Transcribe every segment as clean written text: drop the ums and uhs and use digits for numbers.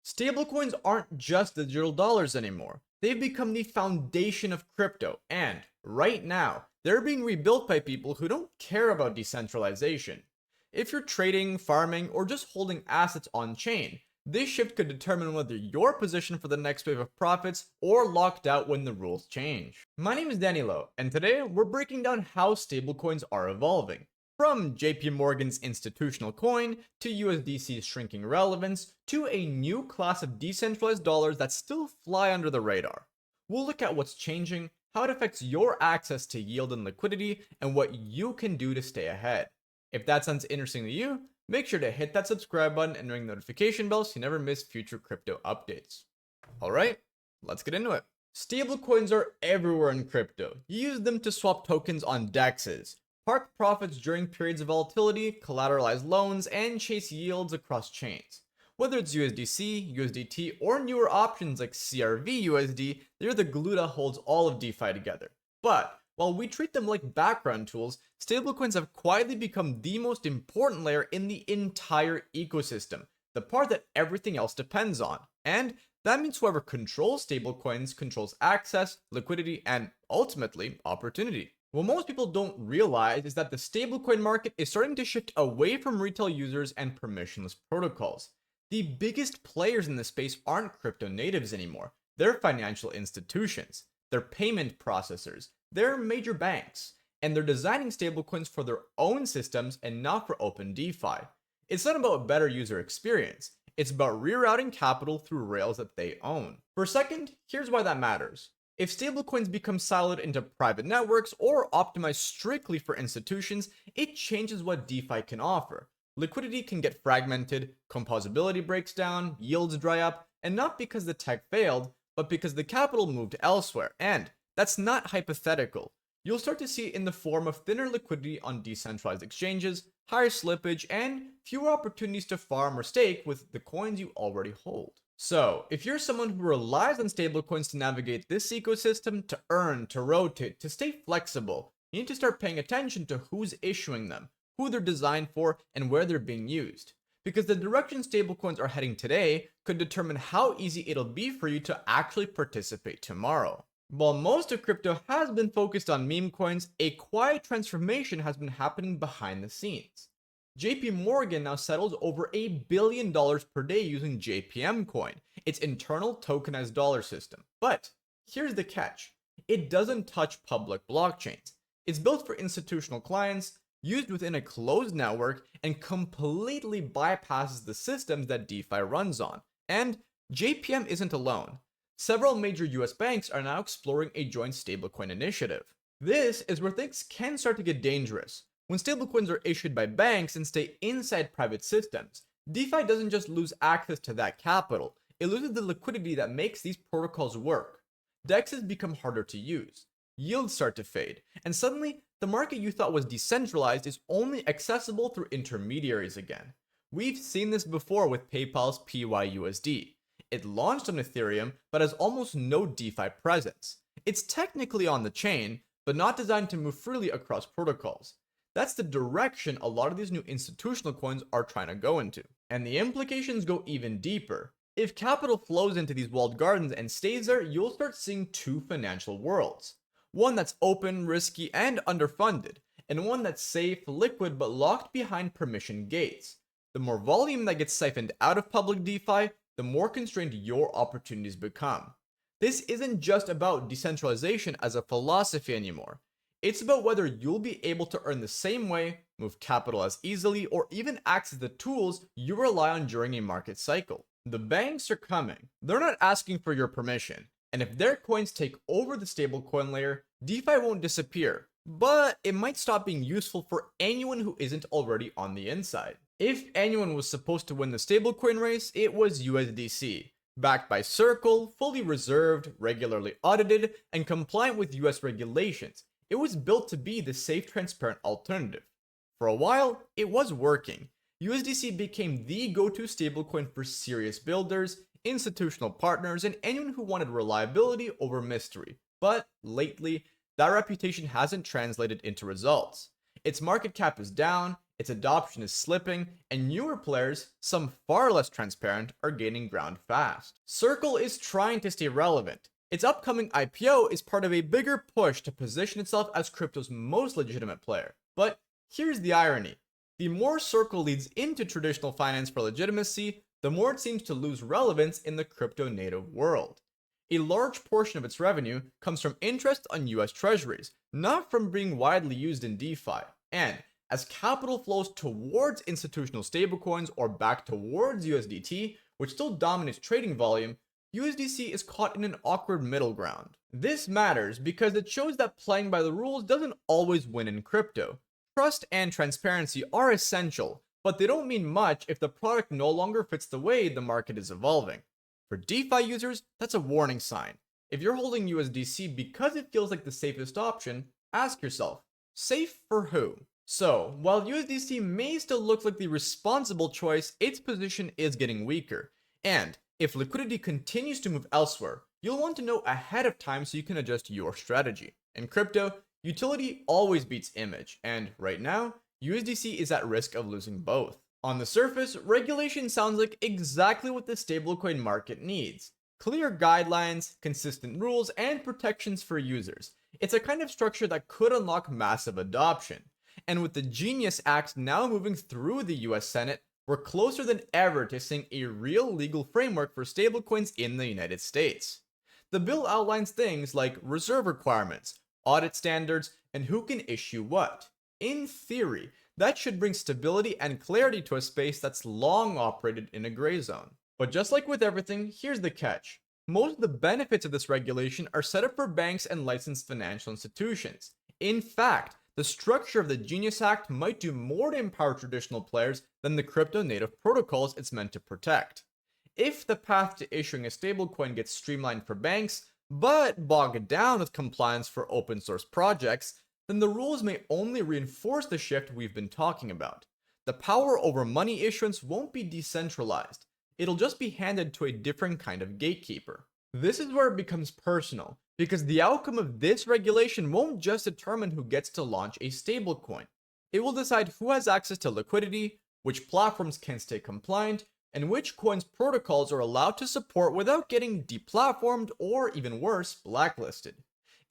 Stablecoins aren't just digital dollars anymore. They've become the foundation of crypto, and right now, they're being rebuilt by people who don't care about decentralization. If you're trading, farming, or just holding assets on chain, this shift could determine whether you're positioned for the next wave of profits or locked out when the rules change. My name is Danilo, and today we're breaking down how stablecoins are evolving. From JPMorgan's institutional coin to USDC's shrinking relevance to a new class of decentralized dollars that still fly under the radar. We'll look at what's changing, how it affects your access to yield and liquidity, and what you can do to stay ahead. If that sounds interesting to you, make sure to hit that subscribe button and ring the notification bell so you never miss future crypto updates. Alright, let's get into it. Stablecoins are everywhere in crypto. You use them to swap tokens on DEXs, park profits during periods of volatility, collateralize loans, and chase yields across chains. Whether it's USDC, USDT, or newer options like CRV-USD, they're the glue that holds all of DeFi together. But while we treat them like background tools, stablecoins have quietly become the most important layer in the entire ecosystem, the part that everything else depends on. And that means whoever controls stablecoins controls access, liquidity, and ultimately opportunity. What most people don't realize is that the stablecoin market is starting to shift away from retail users and permissionless protocols. The biggest players in this space aren't crypto natives anymore. They're financial institutions, they're payment processors, they're major banks, and they're designing stablecoins for their own systems and not for open DeFi. It's not about better user experience, it's about rerouting capital through rails that they own. For a second, here's why that matters. If stablecoins become siloed into private networks or optimized strictly for institutions, it changes what DeFi can offer. Liquidity can get fragmented, composability breaks down, yields dry up, and not because the tech failed, but because the capital moved elsewhere. And that's not hypothetical. You'll start to see it in the form of thinner liquidity on decentralized exchanges, higher slippage, and fewer opportunities to farm or stake with the coins you already hold. So, if you're someone who relies on stablecoins to navigate this ecosystem, to earn, to rotate, to stay flexible, you need to start paying attention to who's issuing them, who they're designed for, and where they're being used. Because the direction stablecoins are heading today could determine how easy it'll be for you to actually participate tomorrow. While most of crypto has been focused on meme coins, a quiet transformation has been happening behind the scenes. JPMorgan now settles over $1 billion per day using JPM coin, its internal tokenized dollar system. But here's the catch. It doesn't touch public blockchains. It's built for institutional clients, used within a closed network, and completely bypasses the systems that DeFi runs on. And JPM isn't alone. Several major US banks are now exploring a joint stablecoin initiative. This is where things can start to get dangerous. When stablecoins are issued by banks and stay inside private systems, DeFi doesn't just lose access to that capital, it loses the liquidity that makes these protocols work. DEXs become harder to use, yields start to fade, and suddenly, the market you thought was decentralized is only accessible through intermediaries again. We've seen this before with PayPal's PYUSD. It launched on Ethereum, but has almost no DeFi presence. It's technically on the chain, but not designed to move freely across protocols. That's the direction a lot of these new institutional coins are trying to go into. And the implications go even deeper. If capital flows into these walled gardens and stays there, you'll start seeing two financial worlds. One that's open, risky, and underfunded, and one that's safe, liquid, but locked behind permission gates. The more volume that gets siphoned out of public DeFi, the more constrained your opportunities become. This isn't just about decentralization as a philosophy anymore. It's about whether you'll be able to earn the same way, move capital as easily, or even access the tools you rely on during a market cycle. The banks are coming. They're not asking for your permission. And if their coins take over the stablecoin layer, DeFi won't disappear, but it might stop being useful for anyone who isn't already on the inside. If anyone was supposed to win the stablecoin race, it was USDC. Backed by Circle, fully reserved, regularly audited, and compliant with US regulations, it was built to be the safe, transparent alternative. For a while, it was working. USDC became the go-to stablecoin for serious builders, institutional partners, and anyone who wanted reliability over mystery. But lately, that reputation hasn't translated into results. Its market cap is down, its adoption is slipping, and newer players, some far less transparent, are gaining ground fast. Circle is trying to stay relevant. Its upcoming IPO is part of a bigger push to position itself as crypto's most legitimate player. But here's the irony. The more Circle leads into traditional finance for legitimacy, the more it seems to lose relevance in the crypto-native world. A large portion of its revenue comes from interest on US treasuries, not from being widely used in DeFi. And as capital flows towards institutional stablecoins or back towards USDT, which still dominates trading volume, USDC is caught in an awkward middle ground. This matters because it shows that playing by the rules doesn't always win in crypto. Trust and transparency are essential, but they don't mean much if the product no longer fits the way the market is evolving. For DeFi users, that's a warning sign. If you're holding USDC because it feels like the safest option, ask yourself, safe for who? So, while USDC may still look like the responsible choice, its position is getting weaker. And if liquidity continues to move elsewhere, you'll want to know ahead of time so you can adjust your strategy. In crypto, utility always beats image, and right now, USDC is at risk of losing both. On the surface, regulation sounds like exactly what the stablecoin market needs. Clear guidelines, consistent rules, and protections for users. It's a kind of structure that could unlock massive adoption. And with the Genius Act now moving through the US Senate, we're closer than ever to seeing a real legal framework for stablecoins in the United States. The bill outlines things like reserve requirements, audit standards, and who can issue what. In theory, that should bring stability and clarity to a space that's long operated in a gray zone. But just like with everything, here's the catch. Most of the benefits of this regulation are set up for banks and licensed financial institutions. In fact, the structure of the Genius Act might do more to empower traditional players than the crypto-native protocols it's meant to protect. If the path to issuing a stablecoin gets streamlined for banks, but bogged down with compliance for open source projects, then the rules may only reinforce the shift we've been talking about. The power over money issuance won't be decentralized. It'll just be handed to a different kind of gatekeeper. This is where it becomes personal, because the outcome of this regulation won't just determine who gets to launch a stablecoin. It will decide who has access to liquidity, which platforms can stay compliant, and which coins protocols are allowed to support without getting deplatformed or, even worse, blacklisted.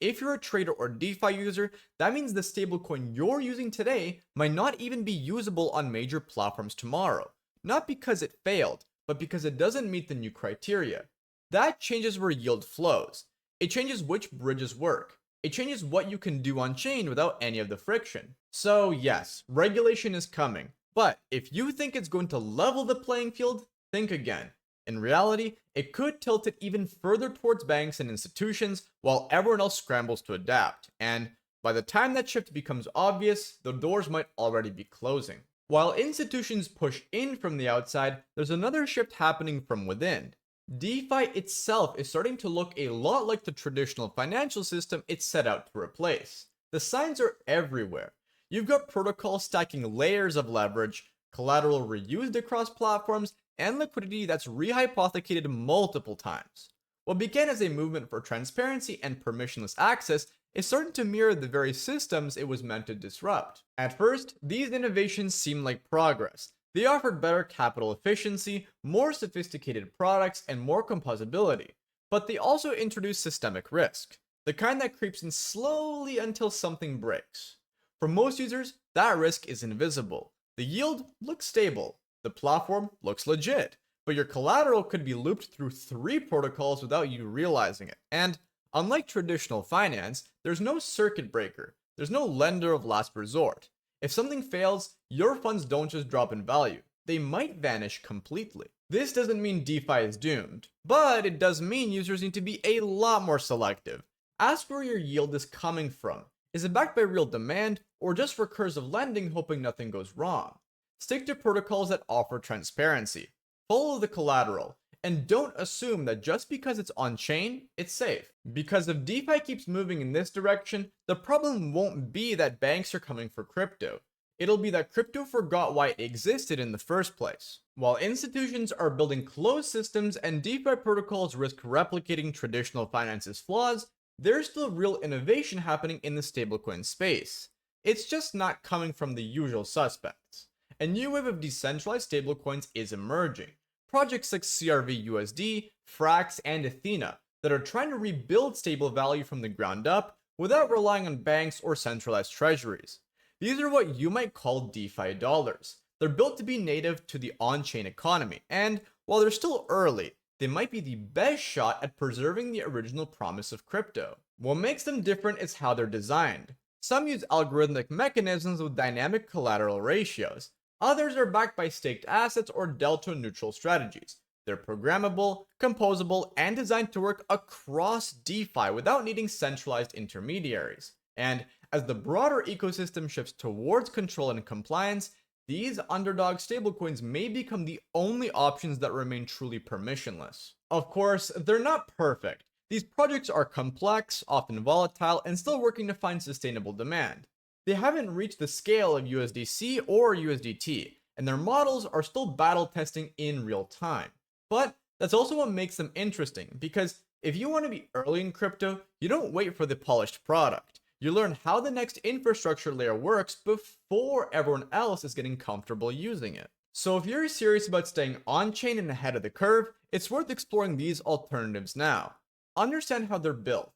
If you're a trader or DeFi user, that means the stablecoin you're using today might not even be usable on major platforms tomorrow. Not because it failed, but because it doesn't meet the new criteria. That changes where yield flows. It changes which bridges work. It changes what you can do on chain without any of the friction. So yes, regulation is coming. But if you think it's going to level the playing field, think again. In reality, it could tilt it even further towards banks and institutions while everyone else scrambles to adapt. And by the time that shift becomes obvious, the doors might already be closing. While institutions push in from the outside, there's another shift happening from within. DeFi itself is starting to look a lot like the traditional financial system it's set out to replace. The signs are everywhere. You've got protocols stacking layers of leverage, collateral reused across platforms, and liquidity that's rehypothecated multiple times. What began as a movement for transparency and permissionless access is starting to mirror the very systems it was meant to disrupt. At first, these innovations seemed like progress. They offered better capital efficiency, more sophisticated products, and more composability. But they also introduced systemic risk, the kind that creeps in slowly until something breaks. For most users, that risk is invisible. The yield looks stable. The platform looks legit. But your collateral could be looped through 3 protocols without you realizing it. And unlike traditional finance, there's no circuit breaker. There's no lender of last resort. If something fails, your funds don't just drop in value. They might vanish completely. This doesn't mean DeFi is doomed, but it does mean users need to be a lot more selective. Ask where your yield is coming from. Is it backed by real demand, or just recursive lending hoping nothing goes wrong? Stick to protocols that offer transparency. Follow the collateral, and don't assume that just because it's on-chain, it's safe. Because if DeFi keeps moving in this direction, the problem won't be that banks are coming for crypto. It'll be that crypto forgot why it existed in the first place. While institutions are building closed systems and DeFi protocols risk replicating traditional finance's flaws, there's still real innovation happening in the stablecoin space. It's just not coming from the usual suspects. a new wave of decentralized stablecoins is emerging. Projects like CRV-USD, Frax, and Athena that are trying to rebuild stable value from the ground up without relying on banks or centralized treasuries. These are what you might call DeFi dollars. They're built to be native to the on-chain economy, and while they're still early, they might be the best shot at preserving the original promise of crypto. What makes them different is how they're designed. Some use algorithmic mechanisms with dynamic collateral ratios. Others are backed by staked assets or delta-neutral strategies. They're programmable, composable, and designed to work across DeFi without needing centralized intermediaries. And as the broader ecosystem shifts towards control and compliance, these underdog stablecoins may become the only options that remain truly permissionless. Of course, they're not perfect. These projects are complex, often volatile, and still working to find sustainable demand. They haven't reached the scale of USDC or USDT, and their models are still battle testing in real time. But that's also what makes them interesting, because if you want to be early in crypto, you don't wait for the polished product. You learn how the next infrastructure layer works before everyone else is getting comfortable using it. So if you're serious about staying on-chain and ahead of the curve, it's worth exploring these alternatives now. Understand how they're built,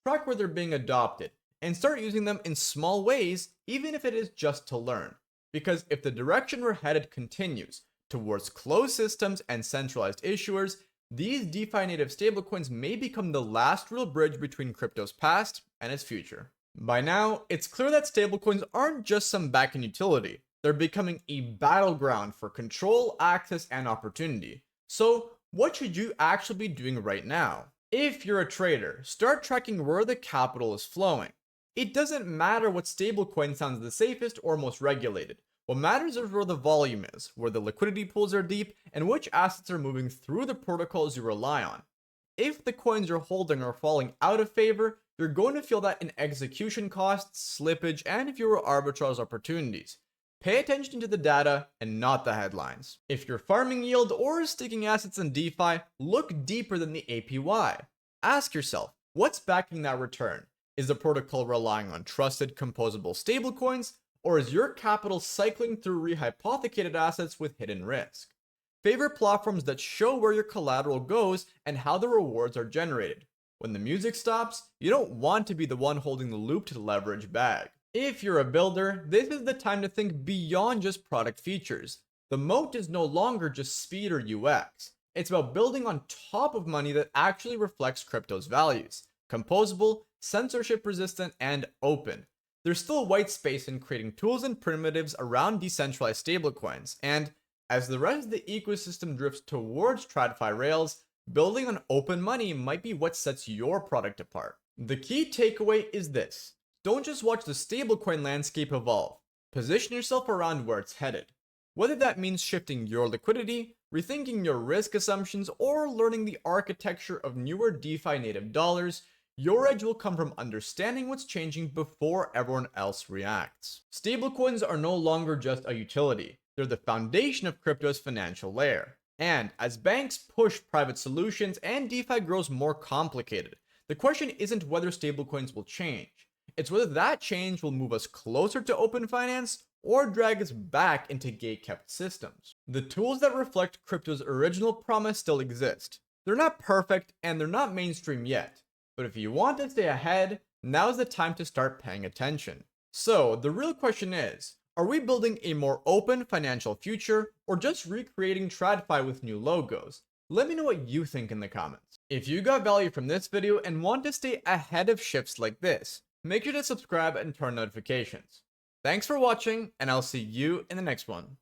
track where they're being adopted, and start using them in small ways, even if it is just to learn. Because if the direction we're headed continues towards closed systems and centralized issuers, these DeFi-native stablecoins may become the last real bridge between crypto's past and its future. By now, it's clear that stablecoins aren't just some backend utility. They're becoming a battleground for control, access, and opportunity. So, what should you actually be doing right now? If you're a trader, start tracking where the capital is flowing. It doesn't matter what stablecoin sounds the safest or most regulated. What matters is where the volume is, where the liquidity pools are deep, and which assets are moving through the protocols you rely on. If the coins you're holding are falling out of favor, you're going to feel that in execution costs, slippage, and fewer arbitrage opportunities. Pay attention to the data and not the headlines. If you're farming yield or staking assets in DeFi, look deeper than the APY. Ask yourself, what's backing that return? Is the protocol relying on trusted composable stablecoins, or is your capital cycling through rehypothecated assets with hidden risk? Favor platforms that show where your collateral goes and how the rewards are generated. When the music stops, you don't want to be the one holding the looped leverage bag. If you're a builder, this is the time to think beyond just product features. The moat is no longer just speed or UX. It's about building on top of money that actually reflects crypto's values. Composable, censorship resistant, and open. There's still white space in creating tools and primitives around decentralized stablecoins, and as the rest of the ecosystem drifts towards TradFi rails, building on open money might be what sets your product apart. The key takeaway is this: don't just watch the stablecoin landscape evolve. Position yourself around where it's headed. Whether that means shifting your liquidity, rethinking your risk assumptions, or learning the architecture of newer DeFi-native dollars, your edge will come from understanding what's changing before everyone else reacts. Stablecoins are no longer just a utility. They're the foundation of crypto's financial layer. And as banks push private solutions and DeFi grows more complicated, the question isn't whether stablecoins will change. It's whether that change will move us closer to open finance or drag us back into gate-kept systems. The tools that reflect crypto's original promise still exist. They're not perfect and they're not mainstream yet. But if you want to stay ahead, now's the time to start paying attention. So the real question is, are we building a more open financial future or just recreating TradFi with new logos? Let me know what you think in the comments. If you got value from this video and want to stay ahead of shifts like this, make sure to subscribe and turn notifications. Thanks for watching, and I'll see you in the next one.